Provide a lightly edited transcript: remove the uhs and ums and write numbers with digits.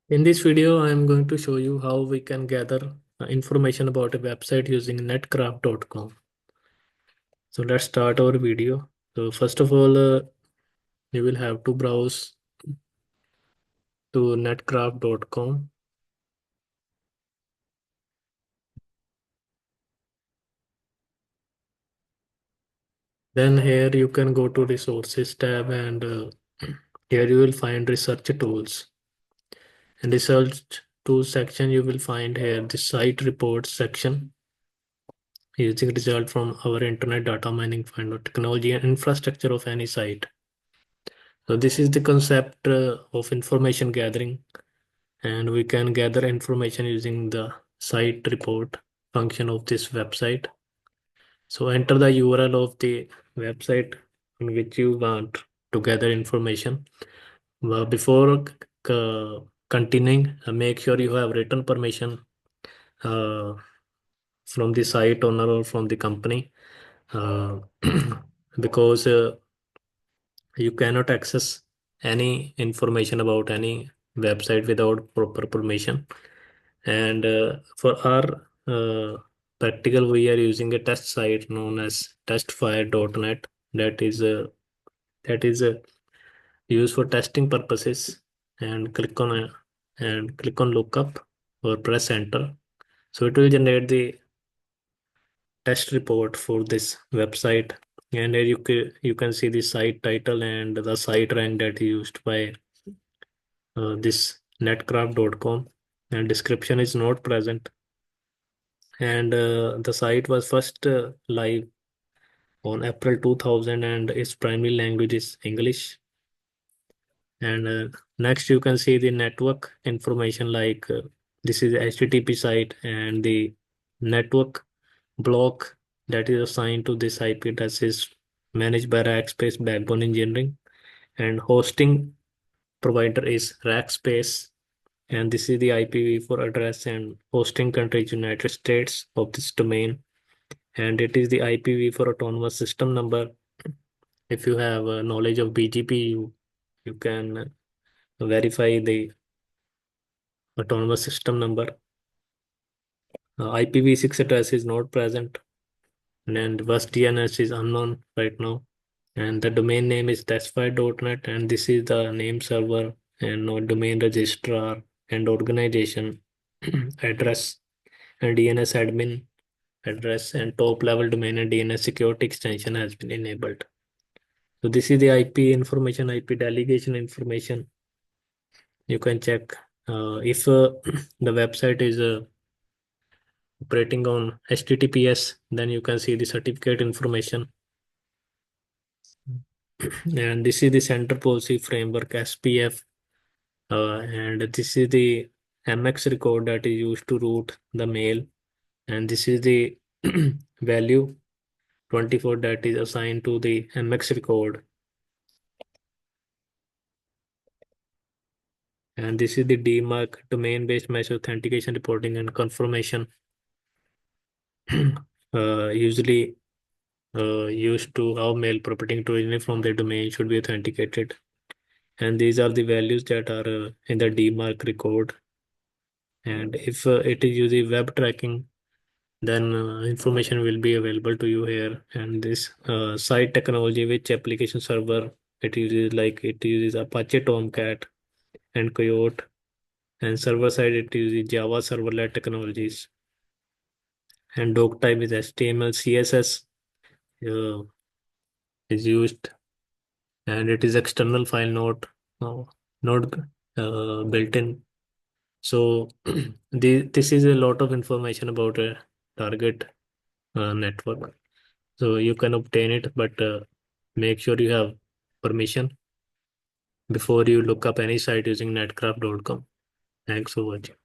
In this video, I am going to show you how we can gather information about a website using netcraft.com. So let's start our video. So first of all, you will have to browse to netcraft.com. Then here you can go to resources tab and here you will find research tools. In research tools section, you will find here the site reports section using result from our internet data mining find out technology and infrastructure of any site. So this is the concept of information gathering, and we can gather information using the site report function of this website. So enter the URL of the website in which you want to gather information. Well, before continuing, make sure you have written permission uh, from the site owner or from the company, uh, because you cannot access any information about any website without proper permission. And for our practical, we are using a test site known as testfire.net that is used for testing purposes. And click on lookup or press enter. So it will generate the test report for this website, and here you can see the site title and the site rank that is used by this netcraft.com, and description is not present. And the site was first live on April 2000, and its primary language is English. And next you can see the network information, like this is HTTP site, and the network block that is assigned to this IP address is managed by Rackspace Backbone Engineering, and hosting provider is Rackspace, and this is the IPv4 address and hosting country is United States of this domain, and it is the IPv4 autonomous system number. If you have knowledge of BGP, you can verify the autonomous system number. IPv6 address is not present, and bus DNS is unknown right now. And the domain name is testfire.net, and this is the name server and domain registrar and organization address and DNS admin address, and top level domain and DNS security extension has been enabled. So this is the IP information, IP delegation information. You can check if the website is operating on HTTPS, then you can see the certificate information. And this is the Center Policy Framework SPF, and this is the MX record that is used to route the mail, and this is the value 24 that is assigned to the MX record, and this is the DMARC domain-based mesh authentication reporting and confirmation, usually used to how mail property to originate from the domain should be authenticated. And these are the values that are in the DMARC record. And if it is using web tracking, then information will be available to you here. And this site technology, which application server it uses, like it uses Apache Tomcat and Coyote, and server side it uses Java serverlet technologies, and doc type is HTML, CSS uh, is used, and it is external file, not built in. So this is a lot of information about a target network. So you can obtain it, but make sure you have permission before you look up any site using netcraft.com. Thanks for watching.